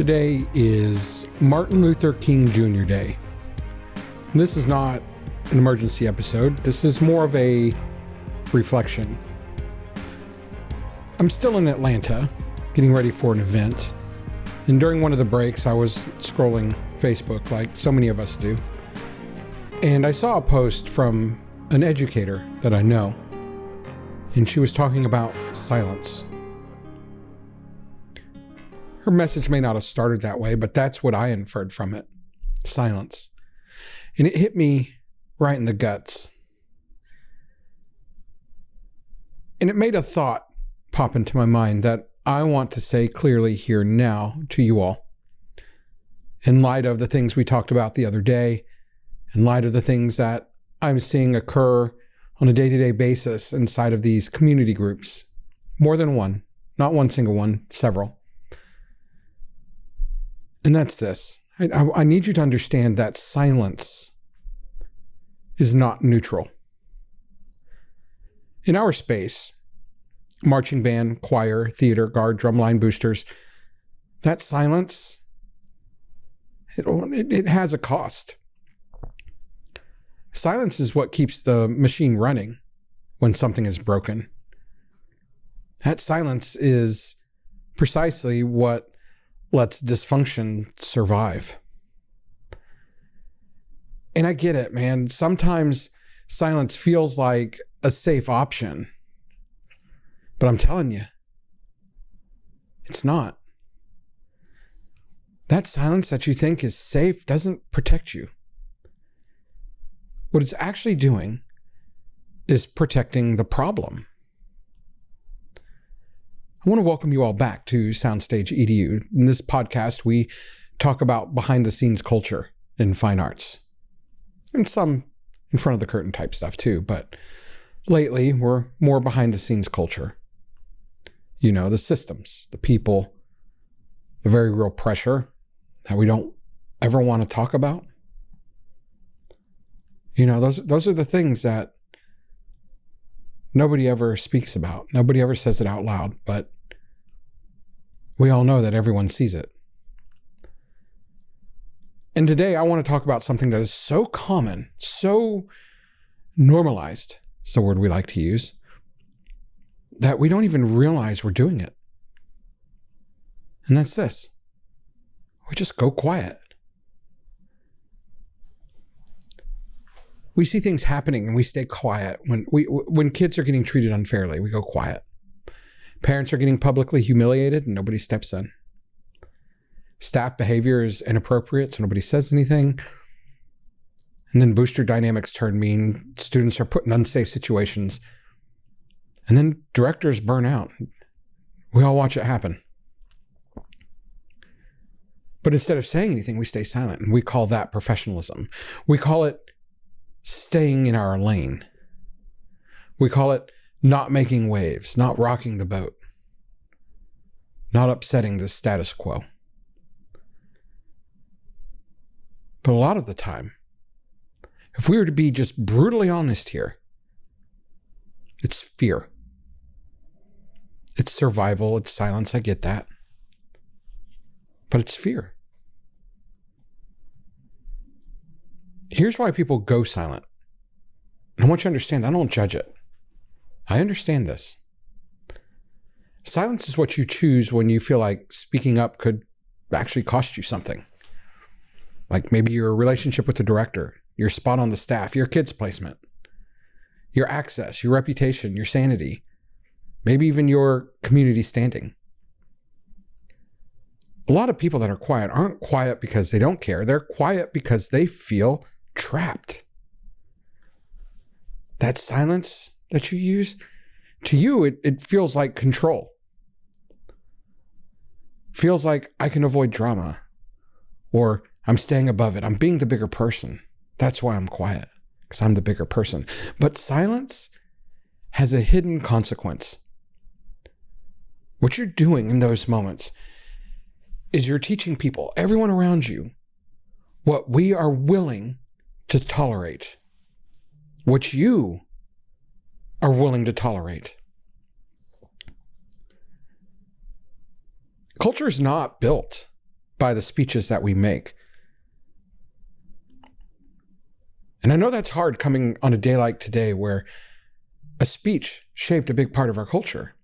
Today is Martin Luther King Jr. Day. And this is not an emergency episode. This is more of a reflection. I'm still in Atlanta, getting ready for an event. And during one of the breaks, I was scrolling Facebook like so many of us do. And I saw a post from an educator that I know. And she was talking about silence. Her message may not have started that way, but that's what I inferred from it. Silence. And it hit me right in the guts. And it made a thought pop into my mind that I want to say clearly here now to you all. In light of the things we talked about the other day, in light of the things that I'm seeing occur on a day-to-day basis inside of these community groups. More than one, not one single one, several. And that's this. I need you to understand that silence is not neutral. In our space, marching band, choir, theater, guard, drumline, boosters, that silence, it has a cost. Silence is what keeps the machine running when something is broken. That silence is precisely what lets dysfunction survive. And I get it, man. Sometimes silence feels like a safe option. But I'm telling you, it's not. That silence that you think is safe doesn't protect you. What it's actually doing is protecting the problem. I want to welcome you all back to Soundstage EDU. In this podcast, we talk about behind-the-scenes culture in fine arts. And some in front of the curtain type stuff too, but lately we're more behind-the-scenes culture. You know, the systems, the people, the very real pressure that we don't ever want to talk about. You know, those are the things that nobody ever speaks about. Nobody ever says it out loud, but we all know that everyone sees it. And today I want to talk about something that is so common, so normalized, it's the word we like to use, that we don't even realize we're doing it. And that's this. We just go quiet. We see things happening and we stay quiet. When kids are getting treated unfairly, we go quiet. Parents are getting publicly humiliated and nobody steps in. Staff behavior is inappropriate, so nobody says anything. And then booster dynamics turn mean. Students are put in unsafe situations. And then directors burn out. We all watch it happen. But instead of saying anything, we stay silent. And we call that professionalism. We call it staying in our lane. We call it not making waves, not rocking the boat, not upsetting the status quo. But a lot of the time, if we were to be just brutally honest here, it's fear. It's survival, it's silence, I get that. But it's fear. Here's why people go silent. And I want you to understand, I don't judge it. I understand this. Silence is what you choose when you feel like speaking up could actually cost you something. Like maybe your relationship with the director, your spot on the staff, your kids' placement, your access, your reputation, your sanity, maybe even your community standing. A lot of people that are quiet aren't quiet because they don't care. They're quiet because they feel trapped. That silence that you use, to you, it feels like control. Feels like I can avoid drama, or I'm staying above it. I'm being the bigger person. That's why I'm quiet, because I'm the bigger person. But silence has a hidden consequence. What you're doing in those moments is you're teaching people, everyone around you, what we are willing to tolerate, what you are willing to tolerate. Culture is not built by the speeches that we make. And I know that's hard coming on a day like today where a speech shaped a big part of our culture.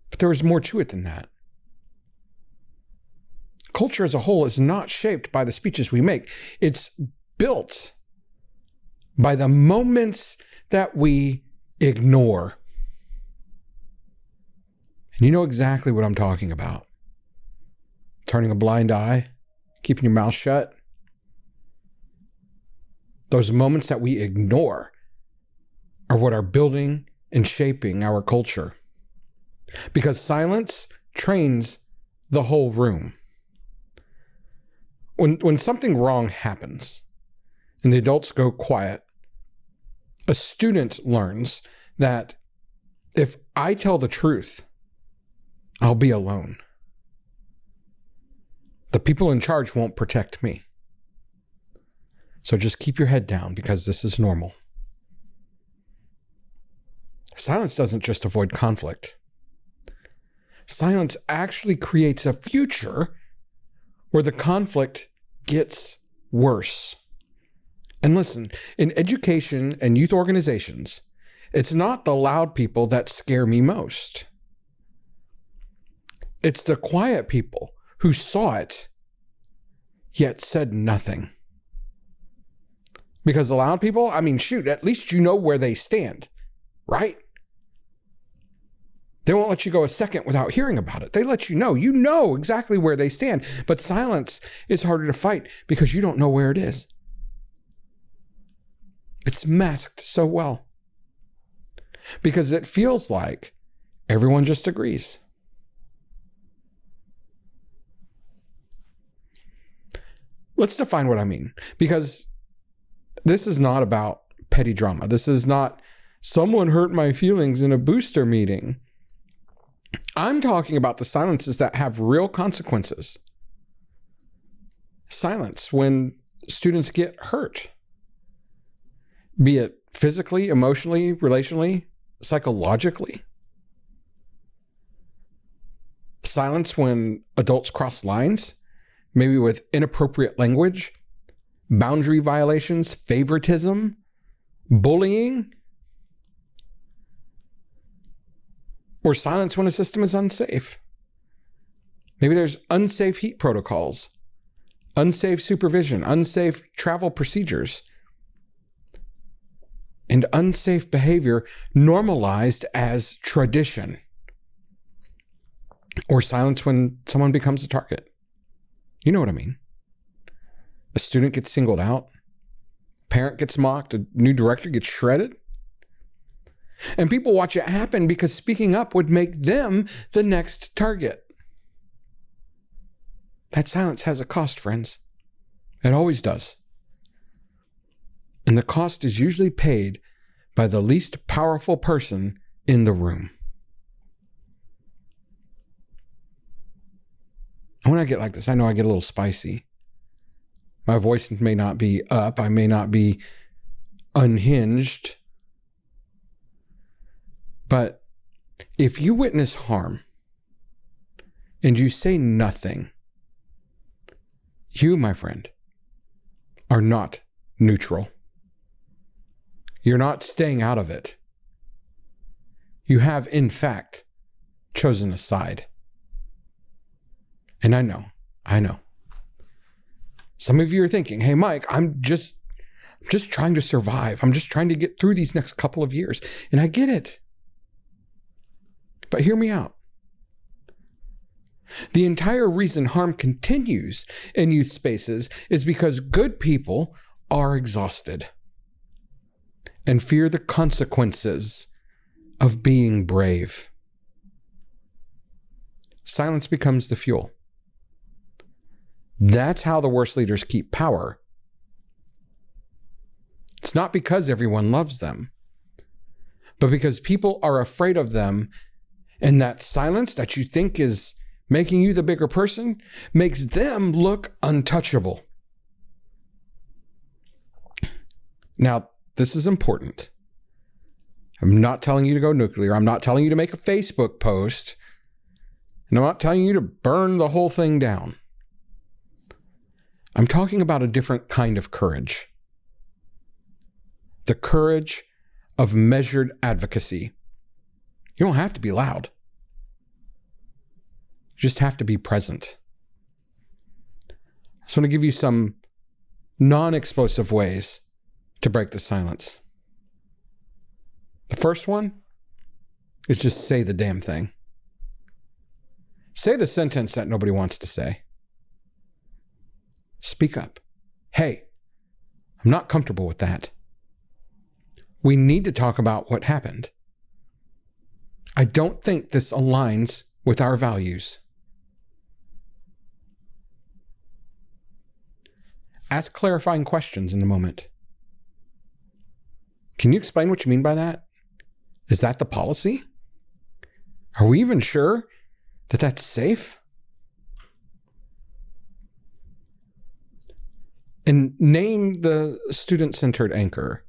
But there was more to it than that. Culture as a whole is not shaped by the speeches we make. It's built by the moments that we ignore. And you know exactly what I'm talking about. Turning a blind eye, keeping your mouth shut. Those moments that we ignore are what are building and shaping our culture. Because silence trains the whole room. When something wrong happens and the adults go quiet, a student learns that if I tell the truth, I'll be alone. The people in charge won't protect me. So just keep your head down because this is normal. Silence doesn't just avoid conflict. Silence actually creates a future where the conflict gets worse. And listen, in education and youth organizations, it's not the loud people that scare me most. It's the quiet people who saw it, yet said nothing. Because the loud people, I mean, shoot, at least you know where they stand, right? They won't let you go a second without hearing about it. They let you know exactly where they stand. But silence is harder to fight because you don't know where it is. It's masked so well. Because it feels like everyone just agrees. Let's define what I mean. Because this is not about petty drama. This is not someone hurt my feelings in a booster meeting. I'm talking about the silences that have real consequences. Silence when students get hurt. Be it physically, emotionally, relationally, psychologically. Silence when adults cross lines, maybe with inappropriate language, boundary violations, favoritism, bullying. Or silence when a system is unsafe. Maybe there's unsafe heat protocols, unsafe supervision, unsafe travel procedures, and unsafe behavior normalized as tradition. Or silence when someone becomes a target. You know what I mean. A student gets singled out, parent gets mocked, a new director gets shredded. And people watch it happen because speaking up would make them the next target. That silence has a cost, friends. It always does. And the cost is usually paid by the least powerful person in the room. And when I get like this, I know I get a little spicy. My voice may not be up. I may not be unhinged. But if you witness harm and you say nothing, you, my friend, are not neutral. You're not staying out of it. You have, in fact, chosen a side. And I know. Some of you are thinking, hey, Mike, I'm just trying to survive. I'm just trying to get through these next couple of years. And I get it. But hear me out. The entire reason harm continues in youth spaces is because good people are exhausted and fear the consequences of being brave. Silence becomes the fuel. That's how the worst leaders keep power. It's not because everyone loves them, but because people are afraid of them. And that silence that you think is making you the bigger person makes them look untouchable. Now, this is important. I'm not telling you to go nuclear. I'm not telling you to make a Facebook post. And I'm not telling you to burn the whole thing down. I'm talking about a different kind of courage. The courage of measured advocacy. You don't have to be loud. You just have to be present. I just want to give you some non-explosive ways to break the silence. The first one is just say the damn thing. Say the sentence that nobody wants to say. Speak up. Hey, I'm not comfortable with that. We need to talk about what happened. I don't think this aligns with our values. Ask clarifying questions in the moment. Can you explain what you mean by that? Is that the policy? Are we even sure that that's safe? And name the student-centered anchor.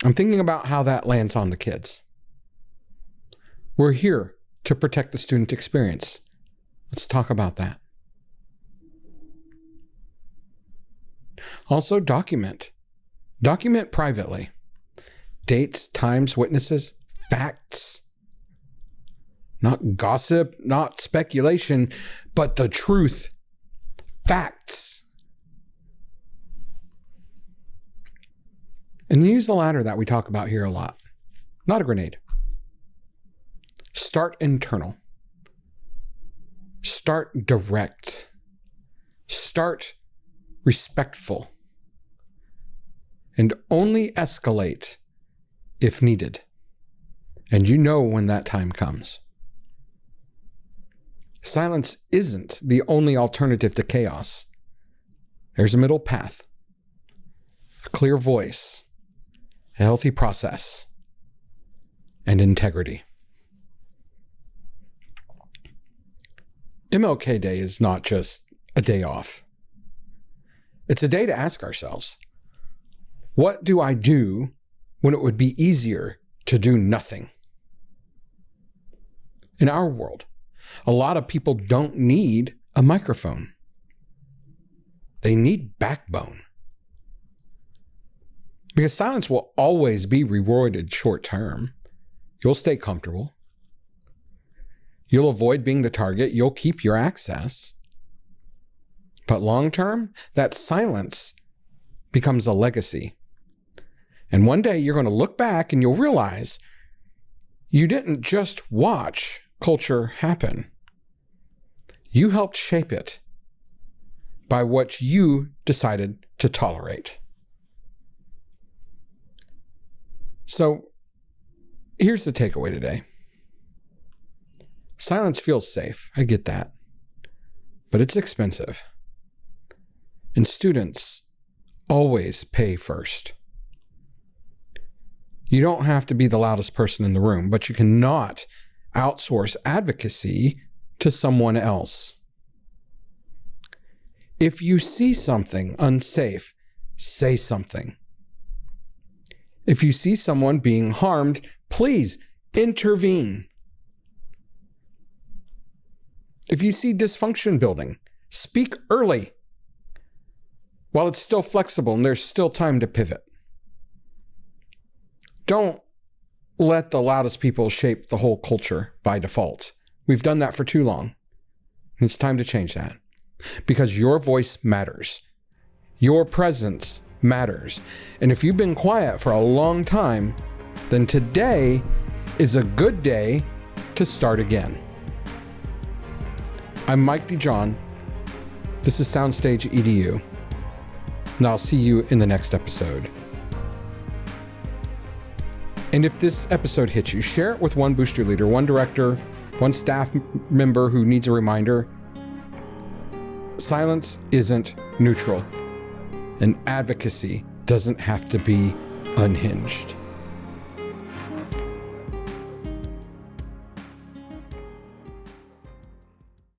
I'm thinking about how that lands on the kids. We're here to protect the student experience. Let's talk about that. Also, document. Document privately. Dates, times, witnesses, facts. Not gossip, not speculation, but the truth. Facts. And use the ladder that we talk about here a lot. Not a grenade. Start internal. Start direct. Start respectful. And only escalate if needed. And you know when that time comes. Silence isn't the only alternative to chaos. There's a middle path. A clear voice. A healthy process. And integrity. MLK Day is not just a day off. It's a day to ask ourselves, what do I do when it would be easier to do nothing? In our world, a lot of people don't need a microphone. They need backbone. Because silence will always be rewarded short term. You'll stay comfortable. You'll avoid being the target. You'll keep your access. But long term, that silence becomes a legacy. And one day you're going to look back and you'll realize you didn't just watch culture happen. You helped shape it by what you decided to tolerate. So here's the takeaway today. Silence feels safe. I get that. But it's expensive. And students always pay first. You don't have to be the loudest person in the room, but you cannot outsource advocacy to someone else. If you see something unsafe, say something. If you see someone being harmed, please intervene. If you see dysfunction building, speak early while it's still flexible and there's still time to pivot. Don't let the loudest people shape the whole culture by default. We've done that for too long. It's time to change that because your voice matters. Your presence matters. And if you've been quiet for a long time, then today is a good day to start again. I'm Mike DeJohn. This is Soundstage EDU. And I'll see you in the next episode. And if this episode hits you, share it with one booster leader, one director, one staff member who needs a reminder. Silence isn't neutral, and advocacy doesn't have to be unhinged.